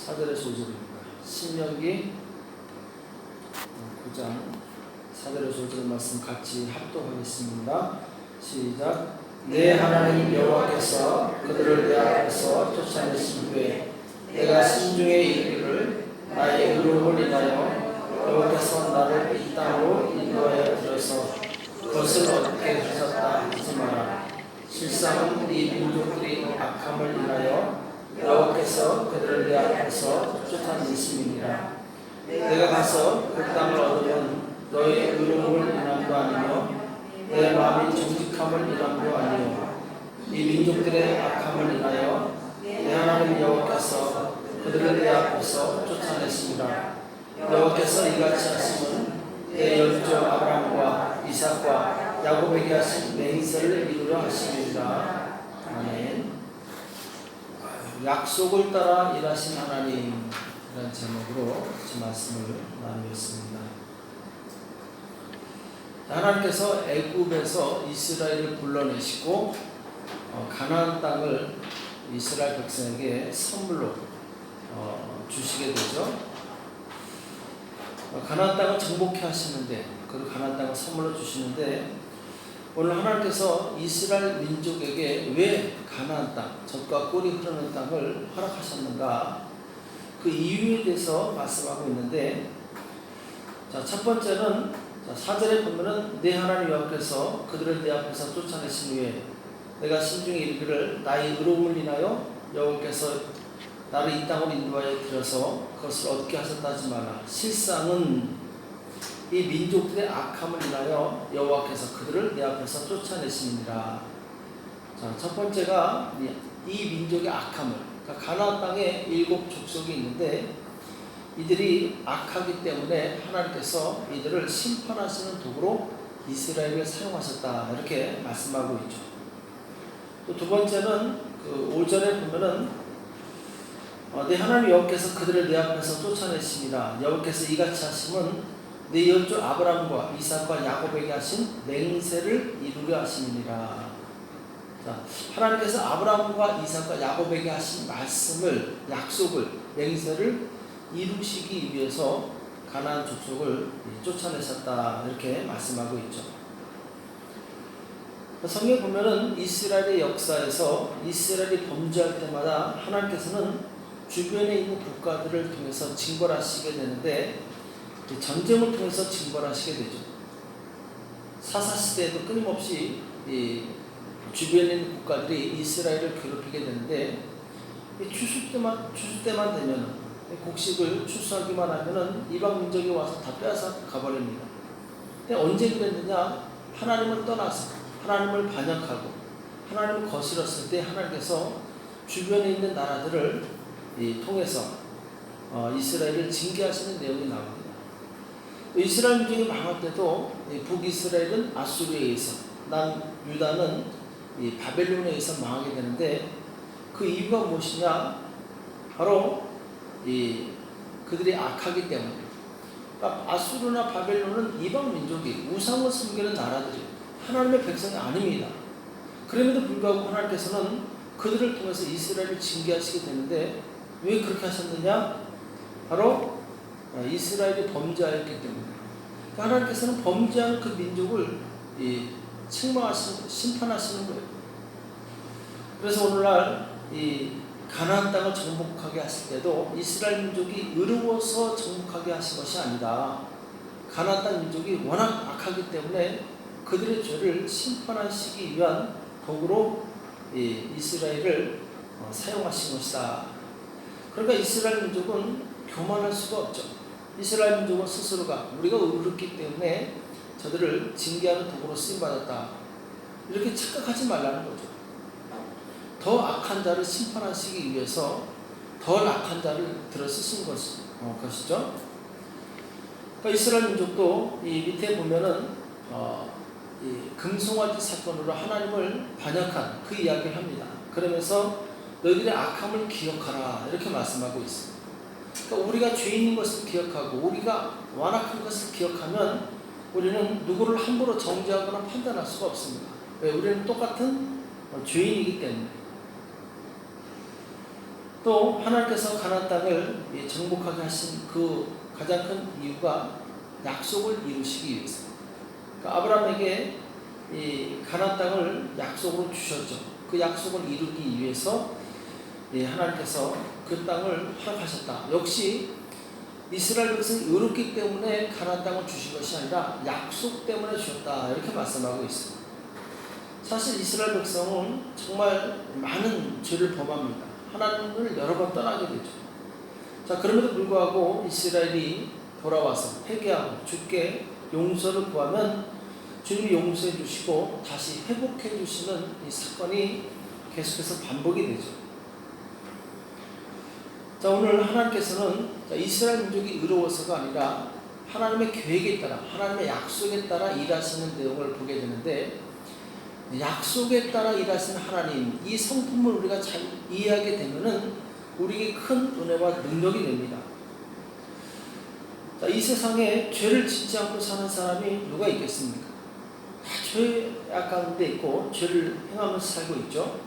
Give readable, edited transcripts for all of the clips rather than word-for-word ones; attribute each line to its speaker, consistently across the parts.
Speaker 1: 4절의 소절입니다. 신명기 9장 4절의 소절 말씀 같이 합독하겠습니다. 시작. 내 하나님 여호와께서 그들을 내 앞에서 쫓아내신 후에 내가 심중에 이르기를 나의 의로움을 인하여 여호와께서 나를 이 땅으로 인도하여 들어서 그것을 얻게 하셨다 하지 마라. 실상은 이 민족들이 악함을 인하여 여호와께서 그들을 내 앞에서 쫓아내심이니라. 내가 가서 그 땅을 얻으면 너의 의로움을 인함도 아니며 내 마음이 정직함을 인함도 아니요 이 민족들의 악함을 인하여 내 하나님 여호와께서 그들을 내 앞에서 쫓아내시니라. 여호와께서 이같이 하심은 내 열조 아브라함과 이삭과 야곱에게 하신 맹세를 이루려 하심이니라. 아멘. 약속을 따라 일하신 하나님, 이런 제목으로 이 말씀을 나누겠습니다. 하나님께서 애굽에서 이스라엘을 불러내시고 가나안 땅을 이스라엘 백성에게 선물로 주시게 되죠. 가나안 땅을 정복해 하시는데, 그 가나안 땅을 선물로 주시는데, 오늘 하나님께서 이스라엘 민족에게 왜 가나안 땅, 젖과 꿀이 흐르는 땅을 허락하셨는가, 그 이유에 대해서 말씀하고 있는데, 자, 첫 번째는 4절에 보면은 내 하나님 여호와께서 그들을 내 앞에서 쫓아내신 후에 내가 심중에 이르기를 나의 의로움을 인하여 여호와께서 나를 이 땅으로 인도하여 들여서 그것을 얻게 하셨다 하지 마라. 실상은 이 민족들의 악함을 인하여 여호와께서 그들을 내 앞에서 쫓아내시니라. 자, 첫 번째가 이 민족의 악함을, 그러니까 가나안 땅에 7 족속이 있는데 이들이 악하기 때문에 하나님께서 이들을 심판하시는 도구로 이스라엘을 사용하셨다, 이렇게 말씀하고 있죠. 또 두 번째는 그 5절에 보면은 내 하나님 여호와께서 그들을 내 앞에서 쫓아내시니라. 여호와께서 이같이 하심은 내 열조 아브라함과 이삭과 야곱에게 하신 맹세를 이루려 하심이니라. 자, 하나님께서 아브라함과 이삭과 야곱에게 하신 말씀을, 약속을, 맹세를 이루시기 위해서 가나안 족속을 쫓아내셨다, 이렇게 말씀하고 있죠. 성경에 보면은 이스라엘의 역사에서 이스라엘이 범죄할 때마다 하나님께서는 주변에 있는 국가들을 통해서 징벌하시게 되는데, 전쟁을 통해서 징벌하시게 되죠. 사사시대에도 끊임없이 주변에 있는 국가들이 이스라엘을 괴롭히게 되는데, 추수 때만 되면, 곡식을 추수하기만 하면은 이방 민족이 와서 다 빼앗아 가버립니다. 근데 언제 그랬느냐? 하나님을 떠나서, 하나님을 반역하고 하나님을 거스렸을 때 하나님께서 주변에 있는 나라들을 통해서 이스라엘을 징계하시는 내용이 나옵니다. 이스라엘 민족이 망할 때도 북이스라엘은 아수르에 의해서, 남유다는 바벨론에 의해서 망하게 되는데, 그 이유가 무엇이냐? 바로 그들이 악하기 때문에. 그러니까 아수르나 바벨론은 이방 민족이 우상을 섬기는 나라들이 하나님의 백성이 아닙니다. 그럼에도 불구하고 하나님께서는 그들을 통해서 이스라엘을 징계하시게 되는데, 왜 그렇게 하셨느냐? 바로 이스라엘이 범죄하였기 때문에. 그러니까 하나님께서는 범죄한 그 민족을 책망하시는, 심판하시는 거예요. 그래서 오늘날 가나안 땅을 정복하게 하실 때도 이스라엘 민족이 의로워서 정복하게 하신 것이 아니다. 가나안 땅 민족이 워낙 악하기 때문에 그들의 죄를 심판하시기 위한 도구로 이스라엘을 사용하신 것이다. 그러니까 이스라엘 민족은 교만할 수가 없죠. 이스라엘 민족은 스스로가 우리가 의롭기 때문에 저들을 징계하는 도구로 쓰임받았다, 이렇게 착각하지 말라는 거죠. 더 악한 자를 심판하시기 위해서 더 악한 자를 들어 쓰신 것이죠. 그러니까 이스라엘 민족도 이 밑에 보면은 이 금송아지 사건으로 하나님을 반역한 그 이야기를 합니다. 그러면서 너희들의 악함을 기억하라, 이렇게 말씀하고 있습니다. 그러니까 우리가 죄인인 것을 기억하고 우리가 완악한 것을 기억하면 우리는 누구를 함부로 정죄하거나 판단할 수가 없습니다. 왜? 우리는 똑같은 죄인이기 때문에. 또 또 하나님께서 가나안 땅을 정복하게 하신 그 가장 큰 이유가 약속을 이루시기 위해서. 그러니까 아브라함에게 이 가나안 땅을 약속으로 주셨죠. 그 약속을 이루기 위해서 하나님께서 그 땅을 허락하셨다. 역시 이스라엘 백성이 의롭기 때문에 가나안 땅을 주신 것이 아니라 약속 때문에 주셨다. 이렇게 말씀하고 있습니다. 사실 이스라엘 백성은 정말 많은 죄를 범합니다. 하나님을 여러 번 떠나게 되죠. 자, 그럼에도 불구하고 이스라엘이 돌아와서 회개하고 주께 용서를 구하면 주님이 용서해 주시고 다시 회복해 주시는 이 사건이 계속해서 반복이 되죠. 자, 오늘 하나님께서는 이스라엘 민족이 의로워서가 아니라 하나님의 계획에 따라, 하나님의 약속에 따라 일하시는 내용을 보게 되는데, 약속에 따라 일하시는 하나님, 이 성품을 우리가 잘 이해하게 되면은 우리에게 큰 은혜와 능력이 됩니다. 자, 이 세상에 죄를 짓지 않고 사는 사람이 누가 있겠습니까? 다 죄 가운데 있고 죄를 행하면서 살고 있죠.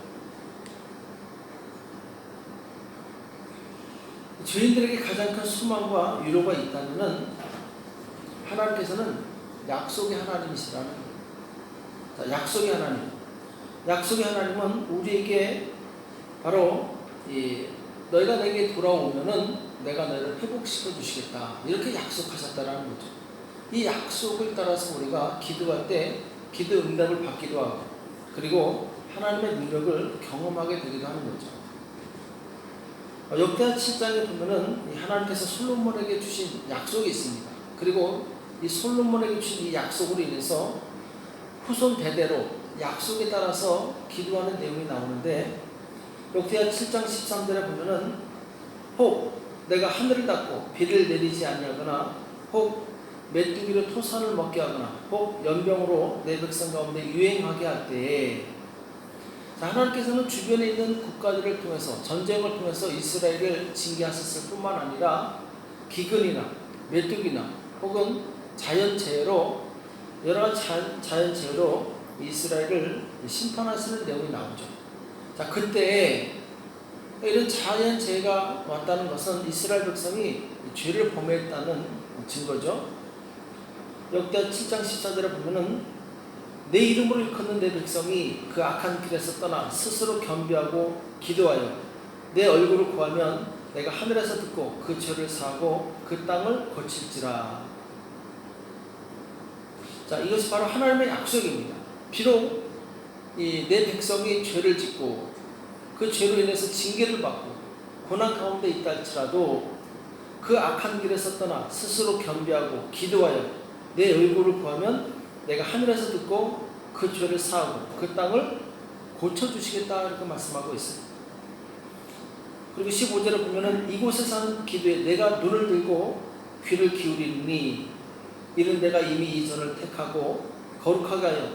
Speaker 1: 죄인들에게 가장 큰 소망과 위로가 있다면은 하나님께서는 약속의 하나님이시라는 거예요. 자, 약속의 하나님. 약속의 하나님은 우리에게 바로 너희가 내게 돌아오면은 내가 너희를 회복시켜 주시겠다. 이렇게 약속하셨다라는 거죠. 이 약속을 따라서 우리가 기도할 때 기도 응답을 받기도 하고, 그리고 하나님의 능력을 경험하게 되기도 하는 거죠. 역대하 7장에 보면은 하나님께서 솔로몬에게 주신 약속이 있습니다. 그리고 이 솔로몬에게 주신 이 약속으로 인해서 후손 대대로 약속에 따라서 기도하는 내용이 나오는데, 역대하 7장 13절에 보면은 혹 내가 하늘을 닫고 비를 내리지 아니하거나, 혹 메뚜기로 토산을 먹게 하거나, 혹 연병으로 내 백성 가운데 유행하게 할 때에, 하나님께서는 주변에 있는 국가들을 통해서, 전쟁을 통해서 이스라엘을 징계하셨을 뿐만 아니라 기근이나 메뚜기나 혹은 자연재해로, 여러 가지 자연재해로 이스라엘을 심판하시는 내용이 나오죠. 자, 그때 이런 자연재해가 왔다는 것은 이스라엘 백성이 죄를 범했다는 증거죠. 역대하 7장 14절에 보면은 내 이름으로 일컫는 내 백성이 그 악한 길에서 떠나 스스로 겸비하고 기도하여 내 얼굴을 구하면 내가 하늘에서 듣고 그 죄를 사하고 그 땅을 고칠지라. 자, 이것이 바로 하나님의 약속입니다. 비록 내 백성이 죄를 짓고 그 죄로 인해서 징계를 받고 고난 가운데 있다 할지라도 그 악한 길에서 떠나 스스로 겸비하고 기도하여 내 얼굴을 구하면 내가 하늘에서 듣고 그 죄를 사하고 그 땅을 고쳐주시겠다, 이렇게 말씀하고 있습니다. 그리고 15절에 보면은 이곳에서 하는 기도에 내가 눈을 들고 귀를 기울이니 이는 내가 이미 이 전을 택하고 거룩하게 하여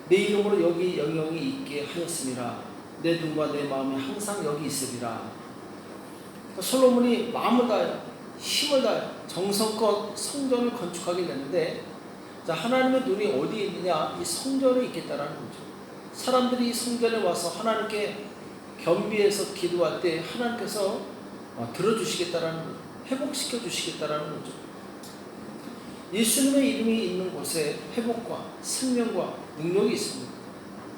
Speaker 1: 내 이름으로 여기 영영이 있게 하였음이라. 내 눈과 내 마음이 항상 여기 있으리라. 솔로몬이 마음을 다하여 힘을 다하여 정성껏 성전을 건축하게 되는데, 자, 하나님의 눈이 어디에 있느냐? 이 성전에 있겠다라는 거죠. 사람들이 이 성전에 와서 하나님께 겸비해서 기도할 때 하나님께서 들어주시겠다라는 거죠. 회복시켜 주시겠다라는 거죠. 예수님의 이름이 있는 곳에 회복과 생명과 능력이 있습니다.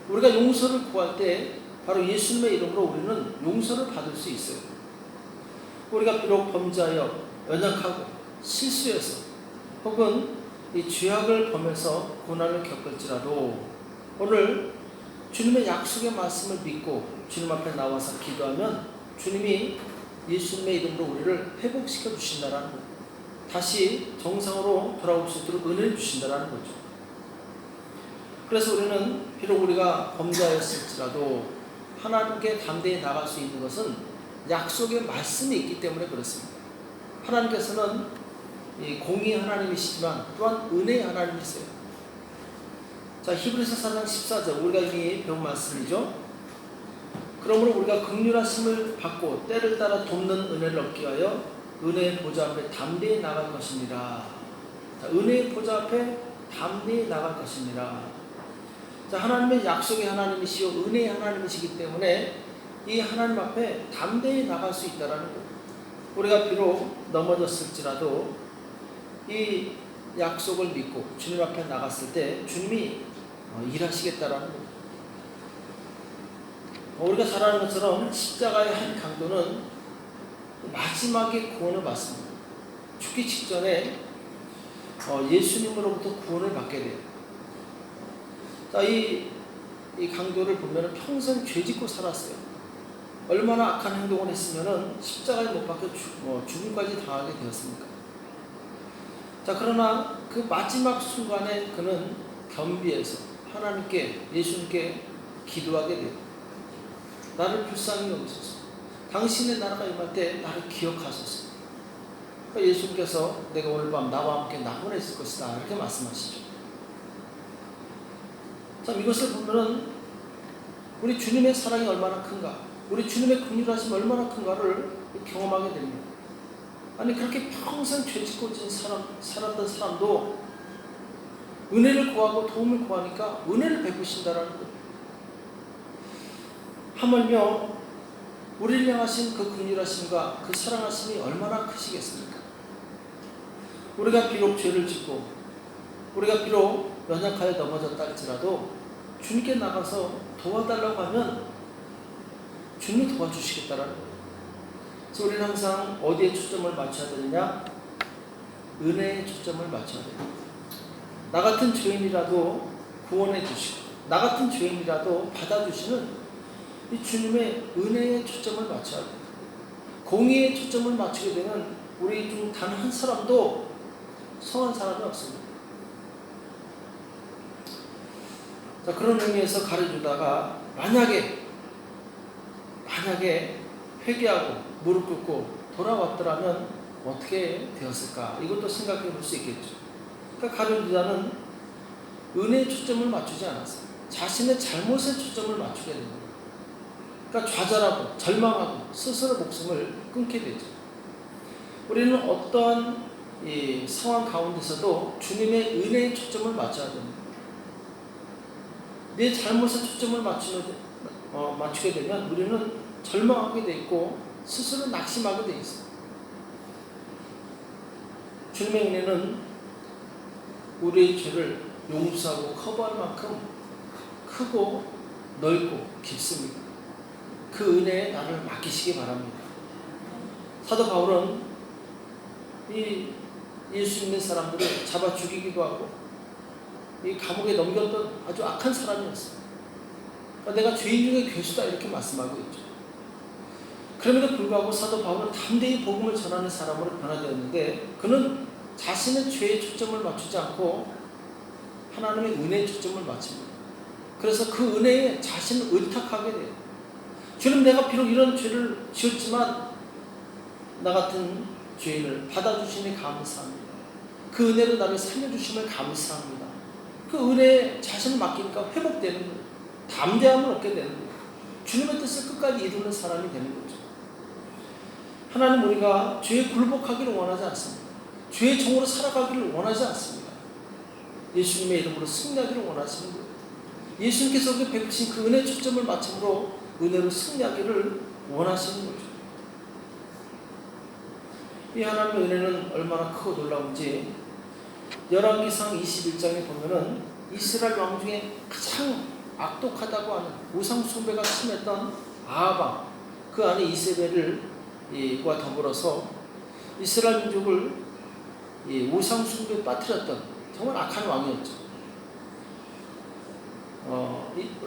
Speaker 1: 우리가 용서를 구할 때 바로 예수님의 이름으로 우리는 용서를 받을 수 있어요. 우리가 비록 범죄하여 연약하고 실수해서 혹은 이 죄악을 범해서 고난을 겪을지라도 오늘 주님의 약속의 말씀을 믿고 주님 앞에 나와서 기도하면 주님이 예수님의 이름으로 우리를 회복시켜 주신다라는 거예요. 다시 정상으로 돌아올 수 있도록 은혜를 주신다라는 거죠. 그래서 우리는 비록 우리가 범죄하였을지라도 하나님께 담대히 나갈 수 있는 것은 약속의 말씀이 있기 때문에 그렇습니다. 하나님께서는 공의의 하나님이시지만 또한 은혜의 하나님이세요. 자, 히브리서 4장 14절 우리가 이미 배운 말씀이죠. 그러므로 우리가 긍휼하심을 받고 때를 따라 돕는 은혜를 얻기 위하여 은혜의 보좌 앞에 담대히 나갈 것입니다. 자, 은혜의 보좌 앞에 담대히 나갈 것입니다. 자, 하나님의 약속의 하나님이시요 은혜의 하나님이시기 때문에 이 하나님 앞에 담대히 나갈 수 있다라는 거예요. 우리가 비록 넘어졌을지라도 이 약속을 믿고 주님 앞에 나갔을 때 주님이 일하시겠다라는 거예요. 우리가 잘 아는 것처럼 십자가의 한 강도는 마지막에 구원을 받습니다. 죽기 직전에 예수님으로부터 구원을 받게 돼요. 자, 이 강도를 보면 평생 죄 짓고 살았어요. 얼마나 악한 행동을 했으면 십자가에 못 박혀 죽음까지 당하게 되었습니까? 자, 그러나 그 마지막 순간에 그는 겸비해서 하나님께, 예수님께 기도하게 돼요. 나를 불쌍히 여기소서. 당신의 나라가 임할 때 나를 기억하소서. 그러니까 예수님께서 내가 오늘 밤 나와 함께 낙원에 있을 것이다, 이렇게 말씀하시죠. 참, 이것을 보면은 우리 주님의 사랑이 얼마나 큰가, 우리 주님의 긍휼하심이 얼마나 큰가를 경험하게 됩니다. 아니, 그렇게 평생 죄짓고 살았던 사람도 은혜를 구하고 도움을 구하니까 은혜를 베푸신다라는 거예요. 하물며 우리를 향하신 그 긍휼하심과 그 사랑하심이 얼마나 크시겠습니까? 우리가 비록 죄를 짓고 우리가 비록 연약하여 넘어졌다 할지라도 주님께 나가서 도와달라고 하면 주님이 도와주시겠다라는 거예요. 그래서 우리는 항상 어디에 초점을 맞춰야 되느냐? 은혜에 초점을 맞춰야 돼요. 나 같은 죄인이라도 구원해 주시고 나 같은 죄인이라도 받아주시는 이 주님의 은혜에 초점을 맞춰야 돼요. 공의에 초점을 맞추게 되면 우리 중 단 한 사람도 성한 사람이 없습니다. 자, 그런 의미에서 가르쳐주다가 만약에 회개하고 무릎 꿇고 돌아왔더라면 어떻게 되었을까? 이것도 생각해 볼 수 있겠죠. 그러니까 가르쳐주다는 은혜에 초점을 맞추지 않았어요. 자신의 잘못에 초점을 맞추게 됩니다. 그러니까 좌절하고 절망하고 스스로 목숨을 끊게 되죠. 우리는 어떠한 이 상황 가운데서도 주님의 은혜에 초점을 맞춰야 됩니다. 내 잘못에 초점을 맞추게 되면 우리는 절망하게 돼 있고 스스로 낙심하게 돼 있어요. 주님의 은혜는 우리의 죄를 용서하고 커버할 만큼 크고 넓고 깊습니다. 그 은혜에 나를 맡기시기 바랍니다. 사도 바울은 이 예수 믿는 사람들을 잡아 죽이기도 하고 이 감옥에 넘겼던 아주 악한 사람이었어요. 그러니까 내가 죄인 중에 괴수다, 이렇게 말씀하고 있죠. 그럼에도 불구하고 사도 바울은 담대히 복음을 전하는 사람으로 변화되었는데 그는 자신의 죄에 초점을 맞추지 않고 하나님의 은혜에 초점을 맞춥니다. 그래서 그 은혜에 자신을 의탁하게 돼요. 주님, 내가 비록 이런 죄를 지었지만 나 같은 죄인을 받아주시니 감사합니다. 그 은혜로 나를 살려주심을 감사합니다. 그 은혜에 자신을 맡기니까 회복되는 거예요. 담대함을 얻게 되는 거예요. 주님의 뜻을 끝까지 이루는 사람이 되는 거죠. 하나님, 우리가 죄에 굴복하기를 원하지 않습니다. 죄의 종으로 살아가기를 원하지 않습니다. 예수님의 이름으로 승리하기를 원하시는 거예요. 예수님께서 우리에게 베푸신 그 은혜에 초점을 맞춤으로 은혜로 승리하기를 원하시는 거죠. 이 하나님의 은혜는 얼마나 크고 놀라운지 열왕기상 21장에 보면은 이스라엘 왕 중에 가장 악독하다고 하는 우상 숭배가 심했던 아합, 그 안에 이세벨과 더불어서 이스라엘 민족을 우상 숭배에 빠뜨렸던 정말 악한 왕이었죠.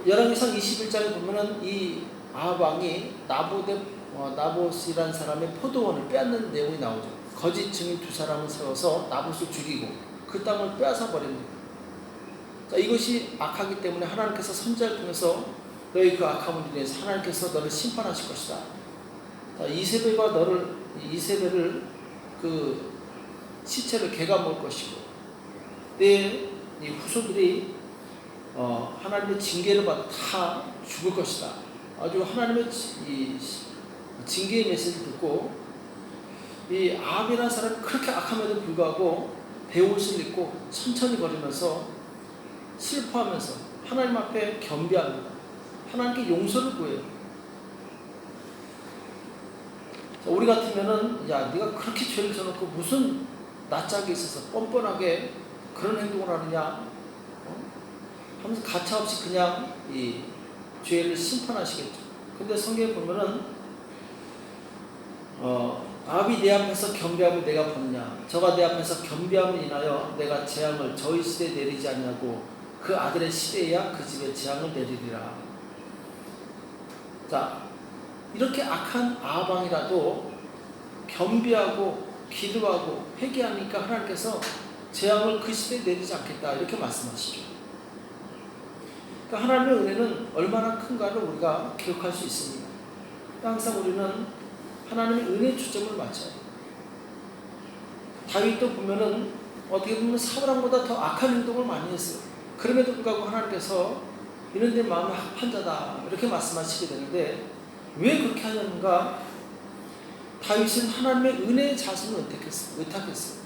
Speaker 1: 열왕기상 21장에 보면은 이 아합 왕이 나봇이라는 사람의 포도원을 빼앗는 내용이 나오죠. 거짓 증인 두 사람을 세워서 나봇을 죽이고 그 땅을 빼앗아 버립니다. 자, 이것이 악하기 때문에 하나님께서 선지자를 통해서 너희 그 악함을 인해서 하나님께서 너를 심판하실 것이다. 자, 이세벨을 그 시체를 개가 먹을 것이고 내 후손들이 하나님의 징계를 받아 다 죽을 것이다. 아주 하나님의 징계의 메시지를 듣고 이 아합이라는 사람이 그렇게 악함에도 불구하고 베옷을 입고 천천히 걸으면서 슬퍼하면서 하나님 앞에 겸비합니다. 하나님께 용서를 구해요. 우리 같으면은 야 네가 그렇게 죄를 져놓고 무슨 낯짝이 있어서 뻔뻔하게 그런 행동을 하느냐 하면서 가차없이 그냥 이 죄를 심판하시겠죠. 근데 성경에 보면은 아비 내 앞에서 겸비함을 내가 보느냐, 저가 내 앞에서 겸비함을 인하여 내가 재앙을 저희 시대에 내리지 않냐고 그 아들의 시대에야 그 집에 재앙을 내리리라. 자, 이렇게 악한 아방이라도 겸비하고 기도하고 회개하니까 하나님께서 재앙을 그 시대에 내리지 않겠다 이렇게 말씀하시죠. 그러니까 하나님의 은혜는 얼마나 큰가를 우리가 기억할 수 있습니다. 항상 우리는 하나님의 은혜의 초점을 맞춰요. 다윗도 보면은 어떻게 보면 사울왕보다 더 악한 행동을 많이 했어요. 그럼에도 불구하고 하나님께서 이런 데 마음이 합한 자다 이렇게 말씀하시게 되는데 왜 그렇게 하냐는가? 다윗은 하나님의 은혜의 자신을 의탁했어요.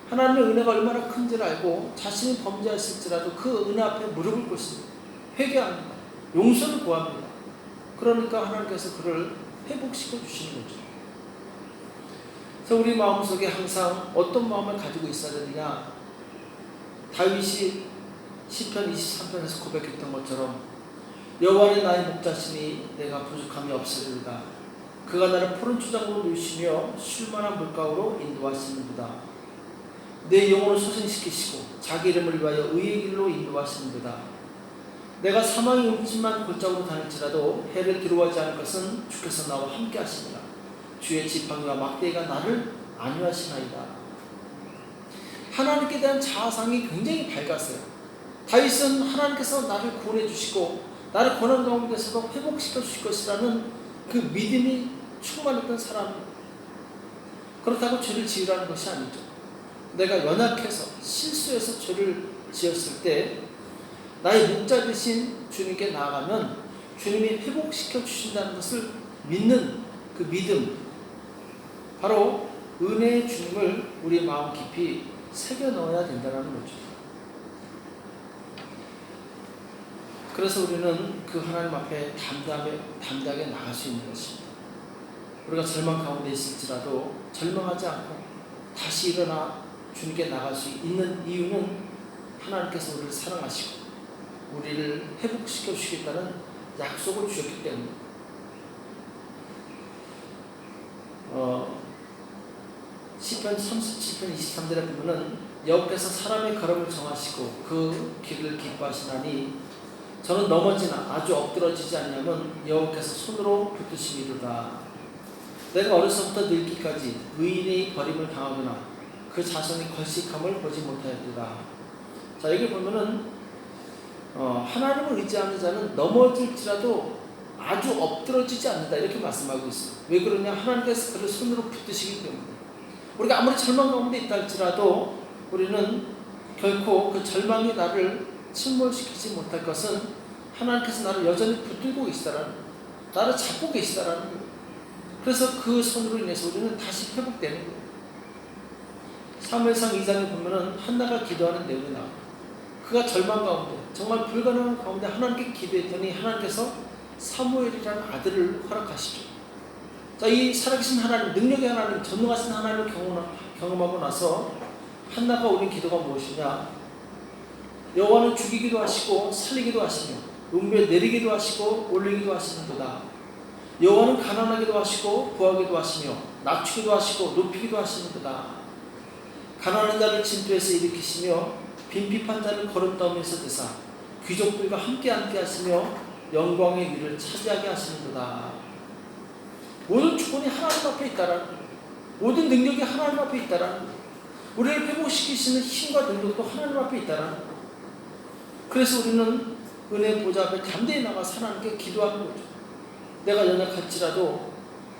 Speaker 1: 하나님의 은혜가 얼마나 큰지를 알고 자신이 범죄했을지라도 그 은혜 앞에 무릎을 꿇습니다. 회개합니다. 용서를 구합니다. 그러니까 하나님께서 그를 회복시켜 주시는 거죠. 그래서 우리 마음속에 항상 어떤 마음을 가지고 있어야 되느냐? 다윗이 시편 23편에서 고백했던 것처럼 여호와는 나의 목자시니 내가 부족함이 없으리로다. 그가 나를 푸른 초장으로 누이시며 쉴만한 물가로 인도하시는도다. 내 영혼을 소생시키시고 자기 이름을 위하여 의의 길로 인도하시는도다. 내가 사망의 음침한 골짜기로 다닐지라도 해를 두려워하지 않을 것은 주께서 나와 함께 하시니라. 주의 지팡이와 막대기가 나를 안위하시나이다. 하나님께 대한 자아상이 굉장히 밝았어요. 다윗은 하나님께서 나를 구원해 주시고 나를 고난 가운데서도 회복시켜 주실 것이라는 그 믿음이 충만했던 사람입니다. 그렇다고 죄를 지으라는 것이 아니죠. 내가 연약해서 실수해서 죄를 지었을 때 나의 목자 되신 주님께 나아가면 주님이 회복시켜 주신다는 것을 믿는 그 믿음, 바로 은혜의 주님을 우리 마음 깊이 새겨 넣어야 된다는 거죠. 그래서 우리는 그 하나님 앞에 담대하게 나갈 수 있는 것입니다. 우리가 절망 가운데 있을지라도 절망하지 않고 다시 일어나 주님께 나갈 수 있는 이유는 하나님께서 우리를 사랑하시고 우리를 회복시켜 주시겠다는 약속을 주셨기 때문입니다. 시편 37편 23절에 보면은 여호와께서 사람의 걸음을 정하시고 그 길을 기뻐하시나니 저는 넘어지나 아주 엎드러지지 않냐면 여호와께서 손으로 붙드심이로다. 내가 어려서부터 늙기까지 의인의 버림을 당하거나 그 자손의 걸식함을 보지 못하였도다. 자, 여기 보면은 하나님을 의지하는 자는 넘어질지라도 아주 엎드러지지 않는다 이렇게 말씀하고 있어요. 왜 그러냐? 하나님께서 그를 손으로 붙드시기 때문에. 우리가 아무리 절망 가운데 있다 할지라도 우리는 결코 그 절망이 나를 침몰시키지 못할 것은 하나님께서 나를 여전히 붙들고 계시다라는, 나를 잡고 계시다라는 거예요. 그래서 그 손으로 인해서 우리는 다시 회복되는 거예요. 사무엘상 2장에 보면은 한나가 기도하는 내용이 나와요. 그가 절망 가운데, 정말 불가능한 가운데 하나님께 기도했더니 하나님께서 사무엘이라는 아들을 허락하시죠. 자, 이 살아계신 하나님, 능력의 하나님, 전능하신 하나님을 경험하고 나서 한나가 올린 기도가 무엇이냐? 여호와는 죽이기도 하시고 살리기도 하시며 음부에 내리기도 하시고 올리기도 하시는도다. 여호와는 가난하기도 하시고 부하기도 하시며 낮추기도 하시고 높이기도 하시는도다. 가난한 자를 진토에서 일으키시며 빈핍한 자를 거름더미에서 드사 귀족들과 함께 하시며 영광의 위를 차지하게 하시는도다. 모든 주권이 하나님 앞에 있다라는 거예요. 모든 능력이 하나님 앞에 있다라는 거예요. 우리를 회복시키시는 힘과 능력도 하나님 앞에 있다라는 거예요. 그래서 우리는 은혜 보좌 앞에 담대히 나가서 하나님께 기도하는 거죠. 내가 연약할지라도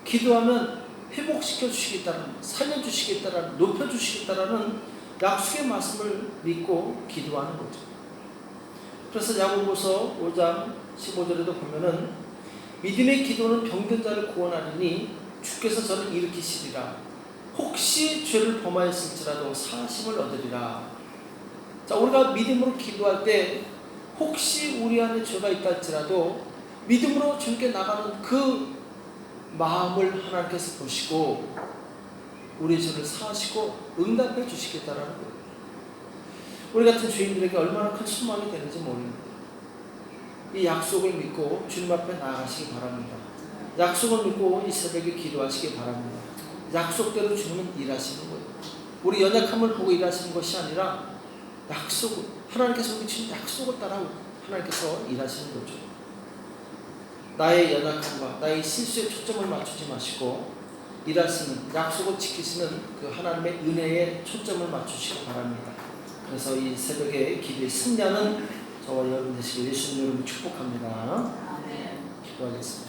Speaker 1: 기도하면 회복시켜 주시겠다는, 살려주시겠다는, 높여주시겠다는 약속의 말씀을 믿고 기도하는 거죠. 그래서 야고보서 5장 15절에도 보면은 믿음의 기도는 병든 자를 구원하리니 주께서 저를 일으키시리라. 혹시 죄를 범하였을지라도 사하심을 얻으리라. 자, 우리가 믿음으로 기도할 때 혹시 우리 안에 죄가 있다 할지라도 믿음으로 주님께 나가는 그 마음을 하나님께서 보시고 우리 죄를 사하시고 응답해 주시겠다라는 거예요. 우리 같은 죄인들에게 얼마나 큰 소망이 되는지 모릅니다. 이 약속을 믿고 주님 앞에 나아가시기 바랍니다. 약속을 믿고 이 새벽에 기도하시기 바랍니다. 약속대로 주님은 일하시는 거예요. 우리 연약함을 보고 일하시는 것이 아니라 하나님께서 우리 주신 약속을 따라 하나님께서 일하시는 거죠. 나의 연약함과 나의 실수에 초점을 맞추지 마시고 일하시는, 약속을 지키시는 그 하나님의 은혜에 초점을 맞추시기 바랍니다. 그래서 이 새벽에 기도의 승리하는 저와 여러분 되시길 예수님 이름으로 축복합니다. 기도하겠습니다.